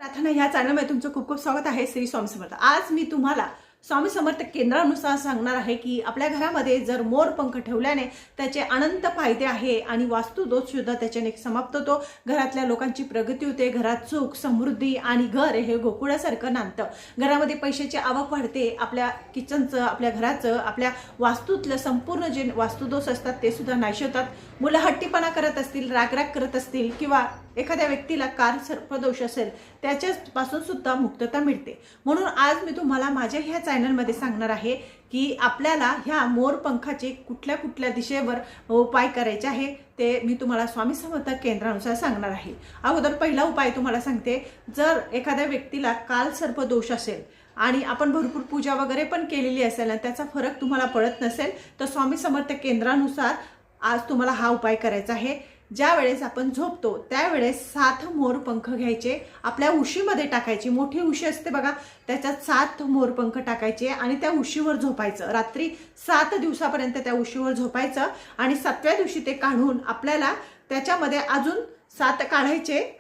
प्रार्थना ह्या चॅनलमध्ये तुमचं खूप खूप स्वागत आहे. श्री स्वामी समर्थ. आज मी तुम्हाला स्वामी समर्थ केंद्रानुसार सांगणार आहे की आपल्या घरामध्ये जर मोर पंख ठेवल्याने त्याचे अनंत फायदे आहे आणि वास्तु दोष सुद्धा त्याच्याने समाप्त होतो. घरातल्या लोकांची प्रगती होते, घरात सुख समृद्धी आणि घर हे गोकुळासारखं नांदतं. घरामध्ये पैशाची आवक वाढते. आपल्या किचनचं, आपल्या घराचं, आपल्या वास्तूतलं संपूर्ण जे वास्तुदोष असतात ते सुद्धा नाहीसे होतात. मुलं हट्टीपणा करत असतील, रागराग करत असतील किंवा एखाद्या व्यक्तीला कार सर्पदोष असेल त्याच्यापासून सुद्धा मुक्तता मिळते. म्हणून आज मी तुम्हाला माझ्या ह्या चॅनलमध्ये सांगणार आहे की आपल्याला ह्या मोर पंखाचे कुठल्या कुठल्या दिशेवर उपाय करायचे आहे ते मी तुम्हाला स्वामी समर्थ केंद्रानुसार सांगणार आहे. अगोदर पहिला उपाय तुम्हाला सांगते. जर एखाद्या व्यक्तीला काल सर्पदोष असेल आणि आपण भरपूर पूजा वगैरे पण केलेली असेल आणि त्याचा फरक तुम्हाला पडत नसेल तर स्वामी समर्थ केंद्रानुसार आज तुम्हाला हा उपाय करायचा आहे. ज्या वेळेस आपण झोपतो त्यावेळेस 7 मोरपंख घ्यायचे, आपल्या उशीमध्ये टाकायची. मोठी उशी असते बघा, त्याच्यात 7 मोरपंख टाकायचे आणि त्या उशीवर झोपायचं. रात्री 7 दिवसापर्यंत त्या उशीवर झोपायचं आणि 7व्या दिवशी ते काढून आपल्याला त्याच्यामध्ये अजून 7 काढायचे.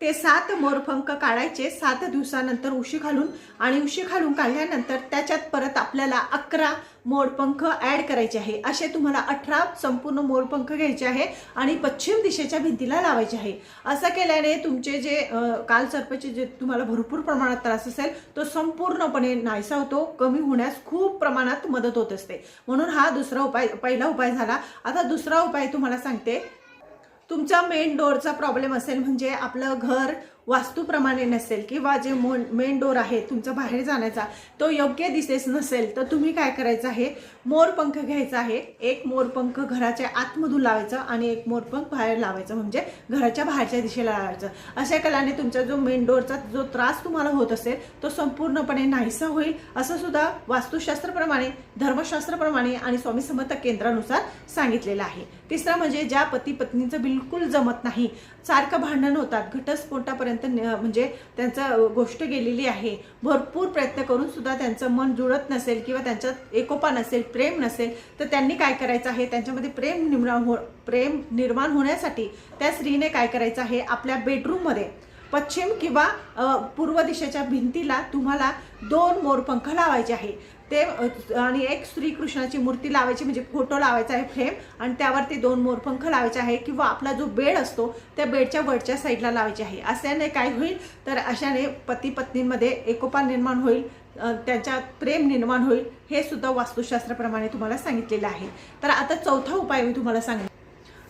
ते 7 मोरपंख काढायचे 7 दिवसानंतर उशी घालून आणि उशी घालून काढल्यानंतर त्याच्यात परत आपल्याला 11 मोरपंख ॲड करायचे आहे. असे तुम्हाला 18 संपूर्ण मोरपंख घ्यायचे आहे आणि पश्चिम दिशेच्या भिंतीला लावायचे आहे. असं केल्याने तुमचे जे कालसर्पाचे जे तुम्हाला भरपूर प्रमाणात त्रास असेल तो संपूर्णपणे नाहीसा होतो, कमी होण्यास खूप प्रमाणात मदत होत असते. म्हणून हा दुसरा उपाय, पहिला उपाय झाला. आता दुसरा उपाय तुम्हाला सांगते. तुमचा मेन डोअरचा प्रॉब्लेम असेल, म्हणजे आपलं घर वास्तूप्रमाणे नसेल किंवा जे मेन डोअर आहे तुमचा बाहेर जाण्याचा तो योग्य दिसेस नसेल तर तुम्ही काय करायचं आहे, मोरपंख घ्यायचा आहे. एक मोरपंख घराच्या आतमधून लावायचं आणि एक मोरपंख बाहेर लावायचं, म्हणजे घराच्या बाहेरच्या दिशेला लावायचं. अशा केल्याने तुमचा जो मेन डोअरचा जो त्रास तुम्हाला होत असेल तो संपूर्णपणे नाहीसा होईल. असं सुद्धा वास्तुशास्त्राप्रमाणे, धर्मशास्त्राप्रमाणे आणि स्वामी समर्थ केंद्रानुसार सांगितलेलं आहे. तिसरा म्हणजे ज्या पती पत्नीचं बिलकुल जमत नाही, सारखं भांडण होतात, घटस्फोटापर्यंत म्हणजे त्यांचं गोष्ट गेलेली आहे, भरपूर प्रयत्न करून सुद्धा त्यांचं मन जुळत नसेल किंवा त्यांच्यात एकोपा नसेल, प्रेम नसेल, तर त्यांनी काय करायचं आहे, त्यांच्यामध्ये प्रेम निर्माण होण्यासाठी त्या स्त्रीने काय करायचं आहे, आपल्या बेडरूममध्ये पश्चिम किंवा पूर्व दिशेच्या भिंतीला तुम्हाला 2 मोरपंख लावायचे आहे. ते आणि एक श्रीकृष्णाची मूर्ती लावायची, म्हणजे फोटो लावायचा आहे फ्रेम, आणि त्यावरती 2 मोरपंख लावायचे आहे. किंवा आपला जो बेड असतो त्या बेडच्या वरच्या साईडला लावायचे आहे. अशाने काय होईल तर अशाने पती पत्नींमध्ये एकोपा निर्माण होईल, त्यांच्यात प्रेम निर्माण होईल. हे सुद्धा वास्तुशास्त्राप्रमाणे तुम्हाला सांगितलेलं आहे. तर आता चौथा उपाय मी तुम्हाला सांगते.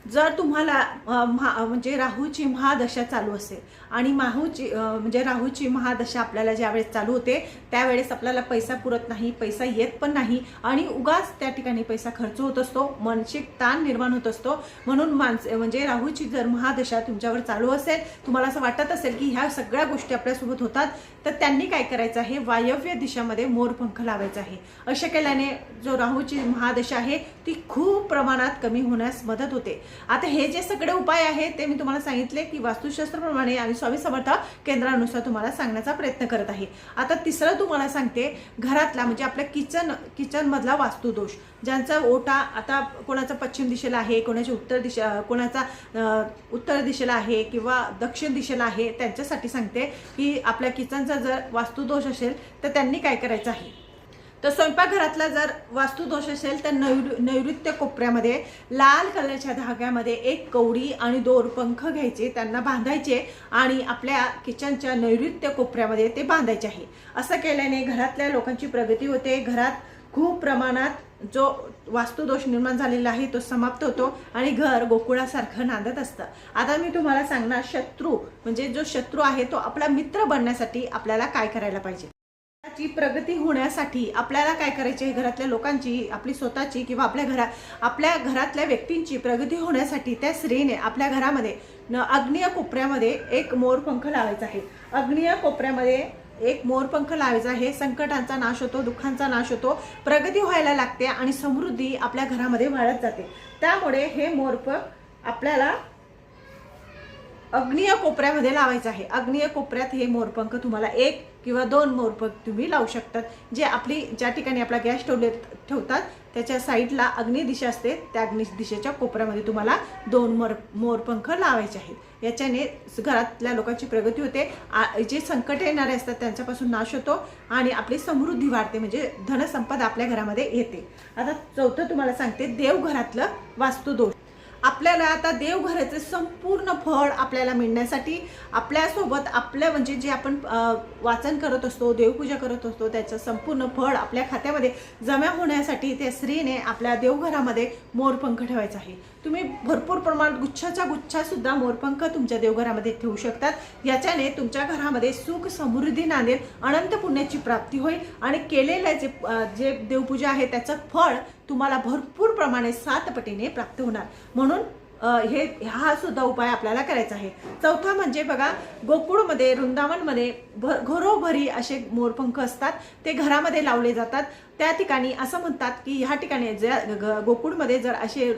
जर तुम्हाला म्हणजे राहूची महादशा चालू असेल आणि म्हणजे राहूची महादशा आपल्याला ज्यावेळेस चालू होते त्यावेळेस आपल्याला पैसा पुरत नाही, पैसा येत पण नाही आणि उगाच त्या ठिकाणी पैसा खर्च होत असतो, मानसिक ताण निर्माण होत असतो. म्हणून म्हणजे राहूची जर महादशा तुमच्यावर चालू असेल, तुम्हाला असं वाटत असेल की ह्या सगळ्या गोष्टी आपल्यासोबत होतात, तर त्यांनी काय करायचं आहे, वायव्य दिशामध्ये मोरपंख लावायचा आहे. अशा केल्याने जो राहूची महादशा आहे ती खूप प्रमाणात कमी होण्यास मदत होते. आता हे जे सगळे उपाय आहेत ते मी तुम्हाला सांगितले की वास्तुशास्त्राप्रमाणे आणि स्वामी समर्थ केंद्रानुसार तुम्हाला सांगण्याचा प्रयत्न करत आहे. आता तिसरं तुम्हाला सांगते. घरातला म्हणजे आपल्या किचन मधला वास्तुदोष, ज्यांचा ओटा आता कोणाचा पश्चिम दिशेला आहे, कोणाची कोणाचा उत्तर दिशेला आहे किंवा दक्षिण दिशेला आहे, त्यांच्यासाठी सांगते की आपल्या किचनचा जर वास्तुदोष असेल तर त्यांनी काय करायचं आहे, तर स्वयंपाकघरातला जर वास्तुदोष असेल तर नैऋत्य कोपऱ्यामध्ये लाल कलरच्या धाग्यामध्ये 1 कवडी आणि 2 पंख घ्यायचे, त्यांना बांधायचे आणि आपल्या किचनच्या नैऋत्य कोपऱ्यामध्ये ते बांधायचे आहे. असं केल्याने घरातल्या लोकांची प्रगती होते. घरात खूप प्रमाणात जो वास्तुदोष निर्माण झालेला आहे तो समाप्त होतो आणि घर गोकुळासारखं नांदत असतं. आता मी तुम्हाला सांगणार, शत्रू म्हणजे जो शत्रू आहे तो आपला मित्र बनण्यासाठी आपल्याला काय करायला पाहिजे. प्रगती होण्यासाठी आपल्याला काय करायचे, घरातल्या लोकांची, आपली स्वतःची किंवा आपल्या घरातल्या व्यक्तींची प्रगती होण्यासाठी त्या स्त्रीने आपल्या घरामध्ये आग्नेय कोपऱ्यामध्ये 1 मोरपंख लावायचा आहे. आग्नेय कोपऱ्यामध्ये 1 मोरपंख लावायचा आहे. संकटांचा नाश होतो, दुःखांचा नाश होतो, प्रगती व्हायला लागते आणि समृद्धी आपल्या घरामध्ये वाढत जाते. त्यामुळे हे मोरपंख आपल्याला आग्नेय कोपऱ्यामध्ये लावायचं आहे। आग्नेय कोपऱ्यात हे मोरपंख तुम्हाला 1 किंवा 2 मोरपंख तुम्ही लावू शकतात। जे आपली ज्या ठिकाणी आपला गॅस ठेवतात त्याच्या साईडला आग्नेय दिशा असते, त्या आग्नेय दिशेच्या कोपऱ्यामध्ये तुम्हाला 2 मोरपंख लावायचे आहेत। याच्याने घरातल्या लोकांची प्रगती होते, जे संकट येणारे असतात त्यांच्यापासून नाश होतो आणि आपली समृद्धी वाढते, म्हणजे धनसंपदा आपल्या घरामध्ये येते। आता चौथं तुम्हाला सांगते, देवघरातलं वास्तुदोष। आपल्याला आता देवघराचे संपूर्ण फळ आपल्याला मिळण्यासाठी आपल्यासोबत आपल्या म्हणजे जे आपण वाचन करत असतो, देवपूजा करत असतो, त्याचं संपूर्ण फळ आपल्या खात्यामध्ये जमा होण्यासाठी त्या स्त्रीने आपल्या देवघरामध्ये मोरपंख ठेवायचा आहे। तुम्ही भरपूर प्रमाणात गुच्छाच्या गुच्छा सुद्धा मोरपंख तुमच्या देवघरामध्ये ठेवू शकतात। याच्याने तुमच्या घरामध्ये सुख समृद्धी नांदेल, अनंत पुण्याची प्राप्ती होईल आणि केलेल्या जे देवपूजा आहे त्याचं फळ तुम्हाला भरपूर प्रमाणे 7 पटीने प्राप्त होणार। म्हणून हा सुद्धा उपाय आपल्याला करायचा आहे। चौथा म्हणजे बघा, गोकुळमध्ये वृंदावनमध्ये घरोघरी असे मोरपंख असतात, ते घरामध्ये लावले जातात। त्या ठिकाणी असं म्हणतात की ह्या ठिकाणी गोकुळमध्ये जर असे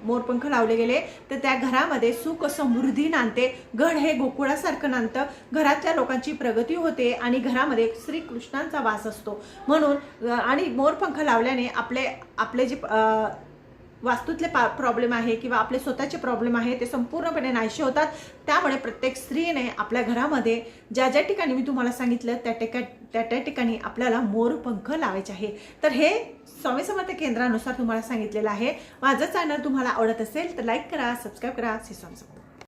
मोरपंख लावले गेले तर त्या घरामध्ये सुख समृद्धी नांदते। घड हे गोकुळासारखं नांदतं, घरातल्या लोकांची प्रगती होते आणि घरामध्ये श्रीकृष्णांचा वास असतो। म्हणून आणि मोरपंख लावल्याने आपले जे वास्तूतले प्रॉब्लेम आहे किंवा आपले स्वतःचे प्रॉब्लेम आहे ते संपूर्णपणे नाहीसे होतात। त्यामुळे प्रत्येक स्त्रीने आपल्या घरामध्ये ज्या ज्या ठिकाणी मी तुम्हाला सांगितलं त्या ठिकाणी आपल्याला मोरपंख लावायचे आहे। तर हे स्वामी समर्थ केंद्रानुसार तुम्हाला सांगितलेलं आहे। माझं चॅनल तुम्हाला आवडत असेल तर लाईक करा, सबस्क्राईब करा। श्री स्वामी समर्थ।